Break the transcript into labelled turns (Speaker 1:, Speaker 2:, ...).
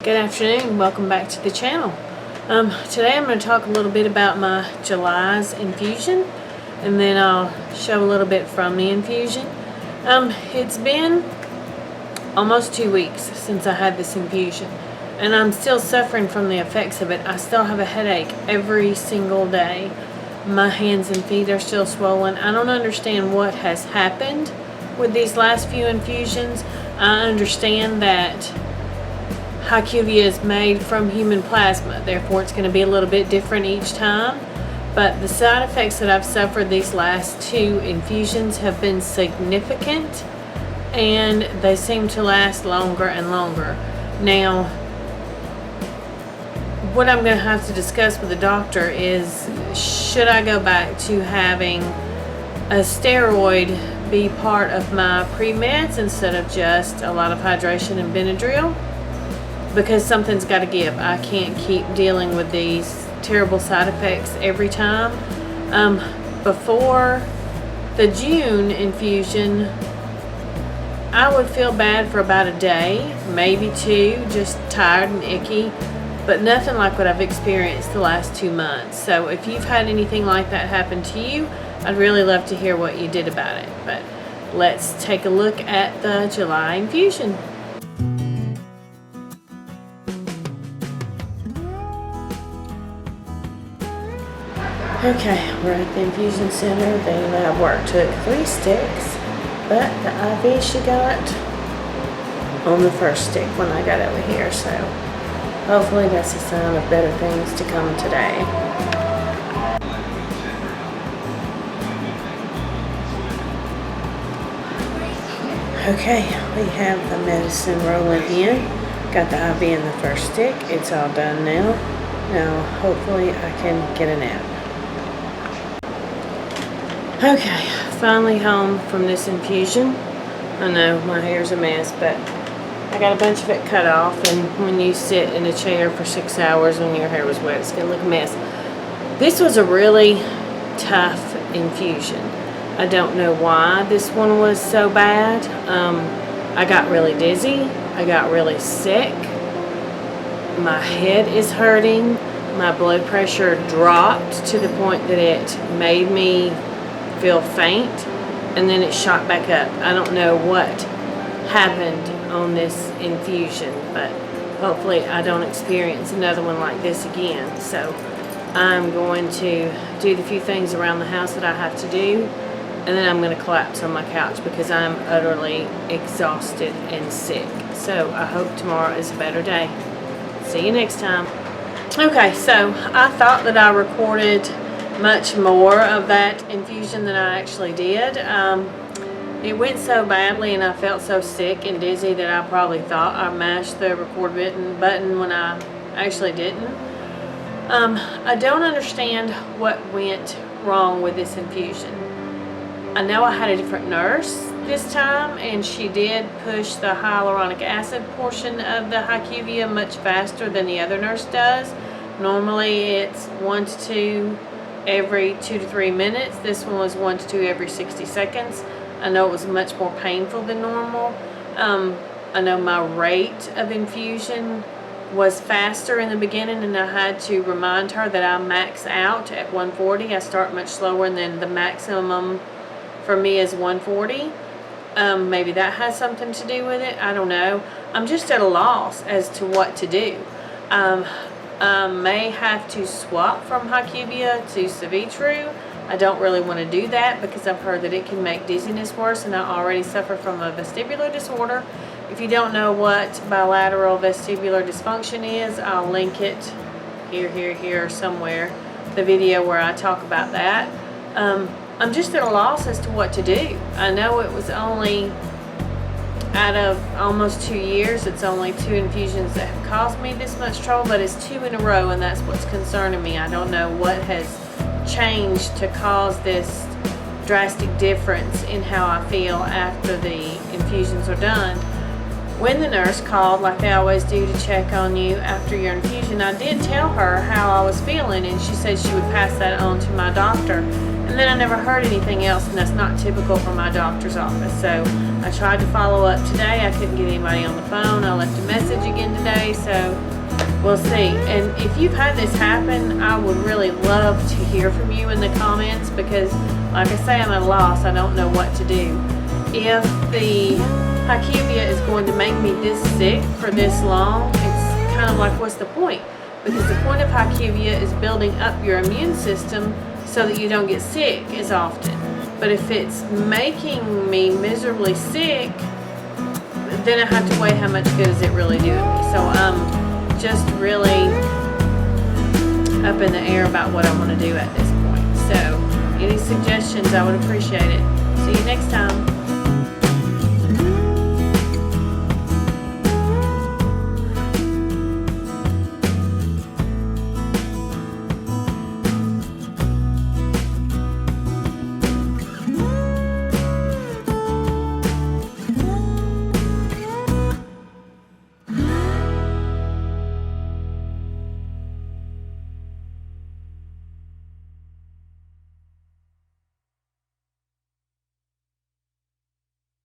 Speaker 1: Good afternoon, welcome back to the channel. Today I'm going to talk a little bit about my July's infusion, and then I'll show a little bit from the infusion. It's been almost 2 weeks since I had this infusion, and I'm still suffering from the effects of it. I still have a headache every single day. My hands and feet are still swollen. I don't understand what has happened with these last few infusions. I understand that Hyqvia is made from human plasma, therefore it's going to be a little bit different each time. But the side effects that I've suffered these last 2 infusions have been significant, and they seem to last longer and longer. Now, what I'm going to have to discuss with the doctor is, should I go back to having a steroid be part of my pre-meds instead of just a lot of hydration and Benadryl? Because something's got to give. I can't keep dealing with these terrible side effects every time. Before the June infusion, I would feel bad for about a day, maybe 2, just tired and icky, but nothing like what I've experienced the last 2 months. So if you've had anything like that happen to you, I'd really love to hear what you did about it. But let's take a look at the July infusion. Okay, we're at the infusion center. The lab work took 3 sticks, but the IV she got on the first stick when I got over here, so hopefully that's a sign of better things to come today. Okay, we have the medicine rolling in. Got the IV in the first stick. It's all done now. Now, hopefully I can get a nap. Okay, finally home from this infusion. I know my hair's a mess, but I got a bunch of it cut off, and when you sit in a chair for 6 hours when your hair was wet, it's gonna look a mess. This was a really tough infusion. I don't know why this one was so bad. I got really dizzy. I got really sick. My head is hurting. My blood pressure dropped to the point that it made me feel faint, and then it shot back up. I don't know what happened on this infusion, but hopefully I don't experience another one like this again. So I'm going to do the few things around the house that I have to do, and then I'm going to collapse on my couch because I'm utterly exhausted and sick. So I hope tomorrow is a better day. See you next time. Okay, so I thought that I recorded much more of that infusion than I actually did. It went so badly and I felt so sick and dizzy that I probably thought I mashed the record button when I actually didn't. I don't understand what went wrong with this infusion. I know I had a different nurse this time, and she did push the hyaluronic acid portion of the Hyqvia much faster than the other nurse does. Normally it's 1 to 2 every 2 to 3 minutes. This one was 1 to 2 every 60 seconds. I know it was much more painful than normal. I know my rate of infusion was faster in the beginning, and I had to remind her that I max out at 140. I start much slower, and then the maximum for me is 140. Maybe that has something to do with it. I don't know. I'm just at a loss as to what to do. I may have to swap from Hyqvia to Savitru. I don't really want to do that because I've heard that it can make dizziness worse, and I already suffer from a vestibular disorder. If you don't know what bilateral vestibular dysfunction is, I'll link it here, somewhere, the video where I talk about that. I'm just at a loss as to what to do. I know it was only, out of almost 2 years, it's only 2 infusions that have caused me this much trouble, but it's 2 in a row, and that's what's concerning me. I don't know what has changed to cause this drastic difference in how I feel after the infusions are done. When the nurse called, like they always do, to check on you after your infusion, I did tell her how I was feeling, and she said she would pass that on to my doctor. And then I never heard anything else, and that's not typical for my doctor's office. So I tried to follow up today. I couldn't get anybody on the phone. I left a message again today, so we'll see. And if you've had this happen, I would really love to hear from you in the comments, because like I say, I'm at a loss. I don't know what to do. If the Hyqvia is going to make me this sick for this long, it's kind of like, what's the point? Because the point of Hyqvia is building up your immune system so that you don't get sick as often. But if it's making me miserably sick, then I have to weigh how much good is it really doing me. So I'm just really up in the air about what I want to do at this point. So any suggestions, I would appreciate it. See you next time.